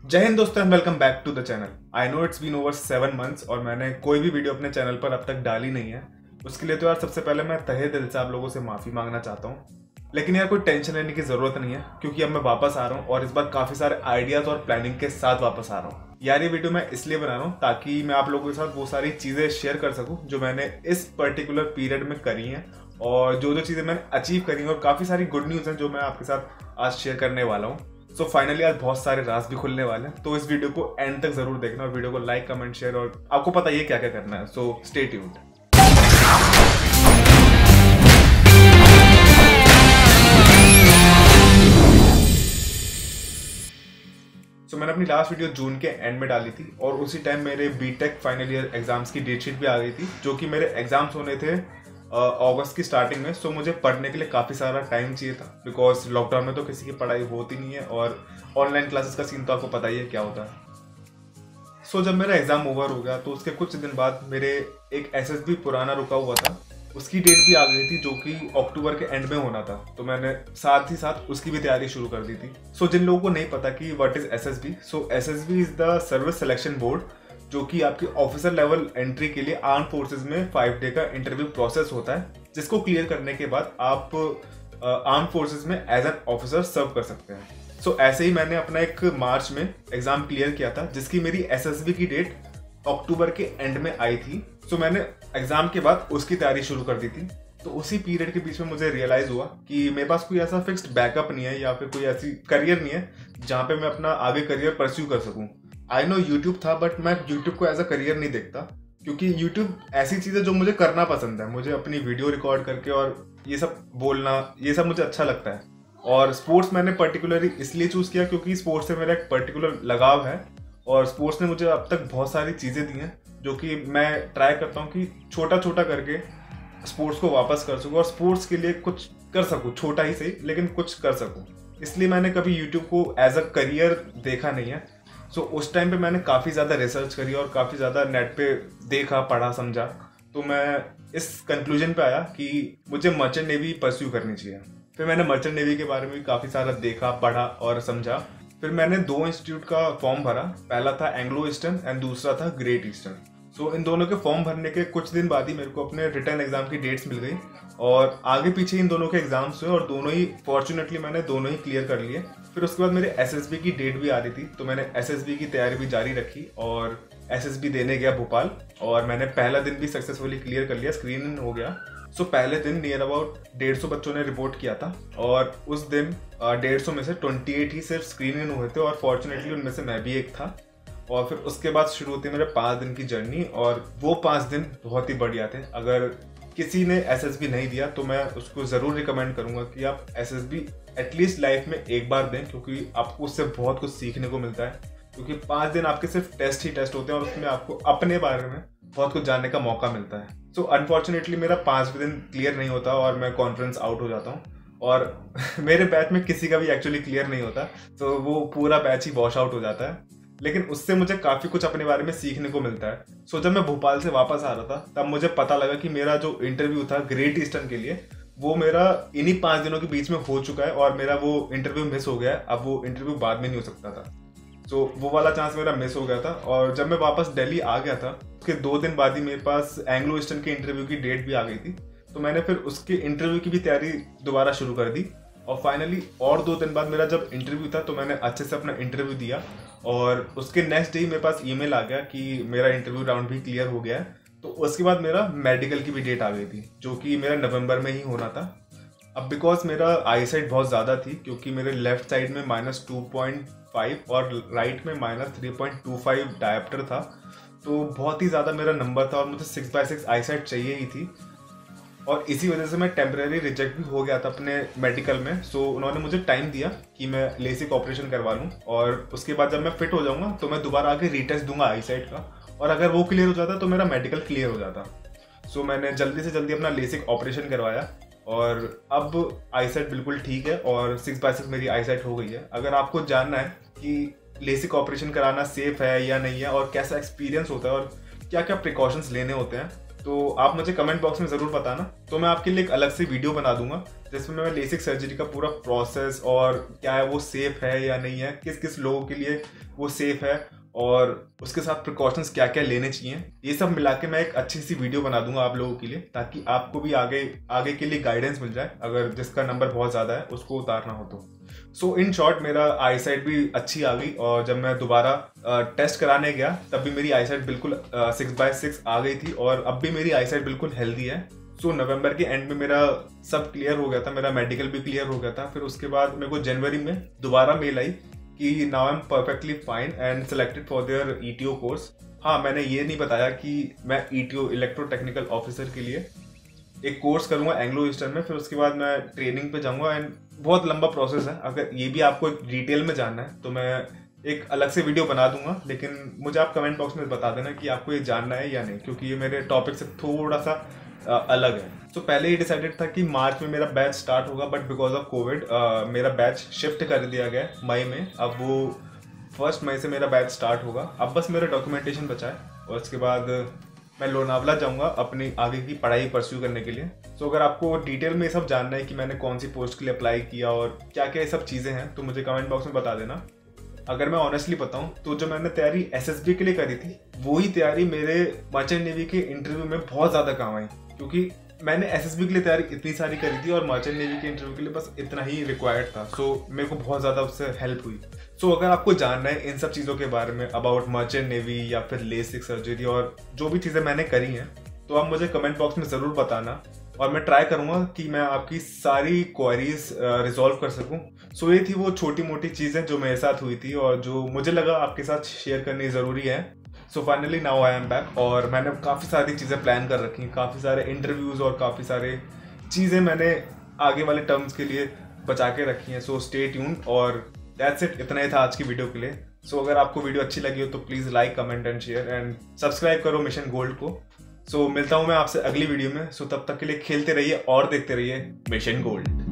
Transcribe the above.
जय हिंद दोस्तों and welcome back to the channel. I know it's been over 7 months और मैंने कोई भी वीडियो अपने चैनल पर अब तक डाली नहीं है। उसके लिए तो यार सबसे पहले मैं तहे दिल से आप लोगों से माफ़ी मांगना चाहता हूँ। लेकिन यार कोई टेंशन लेने की ज़रूरत नहीं है क्योंकि अब मैं वापस आ रहा हूँ और इस बार काफ़ी सारे आइडियाज़ और प्लानिंग के साथ वापस आ रहा हूँ। यार ये वीडियो मैं इसलिए बना रहा हूँ ताकि मैं आप लोगों के साथ वो सारी चीज़ें शेयर कर सकूँ जो मैंने इस पर्टिकुलर पीरियड में करी हैं और जो जो चीज़ें मैंने अचीव करी हैं और काफ़ी सारी गुड न्यूज़ हैं जो मैं आपके साथ आज शेयर करने वाला हूँ। सो फाइनली आज बहुत सारे राज भी खुलने वाले हैं, तो इस वीडियो को एंड तक जरूर देखना और वीडियो को लाइक कमेंट शेयर और आपको पता ही है क्या क्या करना है। So stay tuned. सो मैंने अपनी लास्ट वीडियो जून के एंड में डाली थी और उसी टाइम मेरे बीटेक फाइनल ईयर एग्जाम्स की डेट शीट भी आ गई थी जो कि मेरे एग्जाम्स होने थे अगस्त की स्टार्टिंग में। सो मुझे पढ़ने के लिए काफ़ी सारा टाइम चाहिए था बिकॉज लॉकडाउन में तो किसी की पढ़ाई होती नहीं है और ऑनलाइन क्लासेस का सीन तो आपको पता ही है क्या होता है। सो जब मेरा एग्ज़ाम ओवर हो गया तो उसके कुछ दिन बाद मेरे एक एसएसबी पुराना रुका हुआ था, उसकी डेट भी आ गई थी जो कि अक्टूबर के एंड में होना था। तो मैंने साथ ही साथ उसकी भी तैयारी शुरू कर दी थी। सो जिन लोगों को नहीं पता कि what is SSB, so SSB is the service selection board जो कि आपकी ऑफिसर लेवल एंट्री के लिए आर्म फोर्सेस में 5 डे का इंटरव्यू प्रोसेस होता है, जिसको क्लियर करने के बाद आप आर्म फोर्सेस में एज एन ऑफिसर सर्व कर सकते हैं। सो ऐसे ही मैंने अपना एक मार्च में एग्जाम क्लियर किया था जिसकी मेरी एसएसबी की डेट अक्टूबर के एंड में आई थी। सो मैंने एग्जाम के बाद उसकी तैयारी शुरू कर दी थी। तो उसी पीरियड के बीच में मुझे रियलाइज हुआ कि मेरे पास कोई ऐसा फिक्स्ड बैकअप नहीं है या फिर कोई ऐसी करियर नहीं है जहाँ पे मैं अपना आगे करियर परस्यू कर सकूँ। आई नो यूट्यूब था बट मैं यूट्यूब को एज अ करियर नहीं देखता क्योंकि यूट्यूब ऐसी चीज़ है जो मुझे करना पसंद है। मुझे अपनी वीडियो रिकॉर्ड करके और ये सब बोलना, ये सब मुझे अच्छा लगता है। और स्पोर्ट्स मैंने पर्टिकुलरली इसलिए चूज़ किया क्योंकि स्पोर्ट्स से मेरा एक पर्टिकुलर लगाव है और स्पोर्ट्स ने मुझे अब तक बहुत सारी चीज़ें दी हैं जो कि मैं ट्राई करता हूँ कि छोटा छोटा करके स्पोर्ट्स को वापस कर सकूँ और स्पोर्ट्स के लिए कुछ कर सकूँ, छोटा ही सही लेकिन कुछ कर सकूँ। इसलिए मैंने कभी यूट्यूब को एज अ करियर देखा नहीं है। सो उस टाइम पे मैंने काफ़ी ज़्यादा रिसर्च करी और काफ़ी ज़्यादा नेट पे देखा, पढ़ा, समझा। तो मैं इस कंक्लूजन पे आया कि मुझे मर्चेंट नेवी परस्यू करनी चाहिए। फिर मैंने मर्चेंट नेवी के बारे में भी काफ़ी सारा देखा, पढ़ा और समझा। फिर मैंने 2 इंस्टीट्यूट का फॉर्म भरा। पहला था एंग्लो ईस्टर्न एंड दूसरा था ग्रेट ईस्टर्न। सो इन दोनों के फॉर्म भरने के कुछ दिन बाद ही मेरे को अपने रिटर्न एग्जाम की डेट्स मिल गई और आगे पीछे इन दोनों के एग्जाम्स हुए और दोनों ही फॉर्चुनेटली मैंने दोनों ही क्लियर कर लिए। फिर उसके बाद मेरे एसएसबी की डेट भी आ रही थी तो मैंने एसएसबी की तैयारी भी जारी रखी और एसएसबी देने गया भोपाल और मैंने पहला दिन भी सक्सेसफुली क्लियर कर लिया, स्क्रीन इन हो गया। सो पहले दिन नियर अबाउट 150 बच्चों ने रिपोर्ट किया था और उस दिन 150 में से 28 ही सिर्फ स्क्रीन इन हुए थे और फॉर्चुनेटली उनमें से मैं भी एक था। और फिर उसके बाद शुरू होती मेरे 5 दिन की जर्नी और वो 5 दिन बहुत ही बढ़िया थे। अगर किसी ने एसएसबी नहीं दिया तो मैं उसको ज़रूर रिकमेंड करूँगा कि आप एसएसबी एटलीस्ट लाइफ में एक बार दें क्योंकि आपको उससे बहुत कुछ सीखने को मिलता है। क्योंकि 5 दिन आपके सिर्फ टेस्ट ही टेस्ट होते हैं और उसमें आपको अपने बारे में बहुत कुछ जानने का मौका मिलता है। सो अनफॉर्चुनेटली मेरा 5 दिन क्लियर नहीं होता और मैं कॉन्फ्रेंस आउट हो जाता हूँ और मेरे बैच में किसी का भी एक्चुअली क्लियर नहीं होता, तो वो पूरा बैच ही वॉश आउट हो जाता है। लेकिन उससे मुझे काफ़ी कुछ अपने बारे में सीखने को मिलता है। सो जब मैं भोपाल से वापस आ रहा था तब मुझे पता लगा कि मेरा जो इंटरव्यू था ग्रेट ईस्टर्न के लिए वो मेरा इन्हीं 5 दिनों के बीच में हो चुका है और मेरा वो इंटरव्यू मिस हो गया है। अब वो इंटरव्यू बाद में नहीं हो सकता था। सो वो वाला चांस मेरा मिस हो गया था और जब मैं वापस दिल्ली आ गया था उसके 2 दिन बाद ही मेरे पास एंग्लो ईस्टर्न के इंटरव्यू की डेट भी आ गई थी। तो मैंने फिर उसके इंटरव्यू की भी तैयारी दोबारा शुरू कर दी और फाइनली और 2 दिन बाद मेरा जब इंटरव्यू था तो मैंने अच्छे से अपना इंटरव्यू दिया और उसके नेक्स्ट डे ही मेरे पास ईमेल आ गया कि मेरा इंटरव्यू राउंड भी क्लियर हो गया है। तो उसके बाद मेरा मेडिकल की भी डेट आ गई थी जो कि मेरा नवंबर में ही होना था। अब बिकॉज मेरा आई साइड बहुत ज़्यादा थी क्योंकि मेरे लेफ्ट साइड में -2.5 और राइट में -3.25 डायप्टर था, तो बहुत ही ज़्यादा मेरा नंबर था और मुझे 6/6 आई साइड चाहिए ही थी और इसी वजह से मैं टेम्परेरी रिजेक्ट भी हो गया था अपने मेडिकल में। सो उन्होंने मुझे टाइम दिया कि मैं लेसिक ऑपरेशन करवा लूँ और उसके बाद जब मैं फिट हो जाऊँगा तो मैं दोबारा आके रीटेस्ट दूंगा आई साइड का और अगर वो क्लियर हो जाता तो मेरा मेडिकल क्लियर हो जाता। सो मैंने जल्दी से जल्दी अपना लेसिक ऑपरेशन करवाया और अब आई साइट बिल्कुल ठीक है और 6/6 मेरी आई साइट हो गई है। अगर आपको जानना है कि लेसिक ऑपरेशन कराना सेफ है या नहीं है और कैसा एक्सपीरियंस होता है और क्या क्या प्रिकॉशंस लेने होते हैं तो आप मुझे कमेंट बॉक्स में ज़रूर बताना, तो मैं आपके लिए एक अलग से वीडियो बना दूंगा जिसमें मैं लेसिक सर्जरी का पूरा प्रोसेस और क्या है वो सेफ़ है या नहीं है, किस किस लोगों के लिए वो सेफ़ है और उसके साथ प्रिकॉशंस क्या क्या लेने चाहिए, ये सब मिला के मैं एक अच्छी सी वीडियो बना दूंगा आप लोगों के लिए, ताकि आपको भी आगे के लिए गाइडेंस मिल जाए अगर जिसका नंबर बहुत ज़्यादा है उसको उतारना हो तो। सो इन शॉर्ट मेरा आई साइट भी अच्छी आ गई और जब मैं दोबारा टेस्ट कराने गया तब भी मेरी आई साइट बिल्कुल 6/6 आ गई थी और अब भी मेरी आई साइट बिल्कुल हेल्दी है। सो नवंबर के एंड में मेरा सब क्लियर हो गया था, मेरा मेडिकल भी क्लियर हो गया था। फिर उसके बाद मेरे को जनवरी में दोबारा मेल आई कि now I am perfectly fine and selected for their ETO course. हाँ, मैंने ये नहीं बताया कि मैं ईटीओ इलेक्ट्रो टेक्निकल ऑफिसर के लिए एक कोर्स करूंगा एंग्लो ईस्टर्न में, फिर उसके बाद मैं ट्रेनिंग पे जाऊंगा एंड बहुत लंबा प्रोसेस है। अगर ये भी आपको एक डिटेल में जानना है तो मैं एक अलग से वीडियो बना दूंगा, लेकिन मुझे आप कमेंट बॉक्स में बता देना कि आपको ये जानना है या नहीं, क्योंकि ये मेरे टॉपिक से थोड़ा सा अलग है। तो पहले ही डिसाइडेड था कि मार्च में मेरा बैच स्टार्ट होगा, बट बिकॉज ऑफ कोविड मेरा बैच शिफ्ट कर दिया गया मई में। अब वो 1 मई से मेरा बैच स्टार्ट होगा। अब बस मेरा डॉक्यूमेंटेशन बचा है और उसके बाद मैं लोनावला जाऊंगा अपनी आगे की पढ़ाई परस्यू करने के लिए। तो अगर आपको डिटेल में ये सब जानना है कि मैंने कौन सी पोस्ट के लिए अप्लाई किया और क्या क्या ये सब चीज़ें हैं तो मुझे कमेंट बॉक्स में बता देना। अगर मैं ऑनेस्टली बताऊं तो जो मैंने तैयारी एसएसबी के लिए करी थी वही तैयारी मेरे मर्चेंट नेवी के इंटरव्यू में बहुत ज़्यादा काम आई, क्योंकि मैंने एसएसबी के लिए तैयारी इतनी सारी करी थी और मर्चेंट नेवी के इंटरव्यू के लिए बस इतना ही रिक्वायर्ड था। सो मेरे को बहुत ज़्यादा उससे हेल्प हुई। सो अगर आपको जानना है इन सब चीज़ों के बारे में अबाउट मर्चेंट नेवी या फिर लेसिक सर्जरी और जो भी चीज़ें मैंने करी हैं तो आप मुझे कमेंट बॉक्स में ज़रूर बताना और मैं ट्राई करूँगा कि मैं आपकी सारी क्वेरीज रिजॉल्व कर सकूँ। सो ये थी वो छोटी मोटी चीज़ें जो मेरे साथ हुई थी और जो मुझे लगा आपके साथ शेयर करनी ज़रूरी है। So finally now I am back और मैंने काफ़ी सारी चीज़ें प्लान कर रखी हैं, काफ़ी सारे इंटरव्यूज़ और काफ़ी सारे चीज़ें मैंने आगे वाले टर्म्स के लिए बचा के रखी हैं। सो स्टे ट्यून्ड और दैट्स इट, इतना ही था आज की वीडियो के लिए। सो अगर आपको वीडियो अच्छी लगी हो तो please like comment and share and subscribe करो मिशन गोल्ड को। सो मिलता हूँ मैं आपसे अगली वीडियो में। सो तब तक के लिए खेलते रहिए और देखते रहिए मिशन गोल्ड।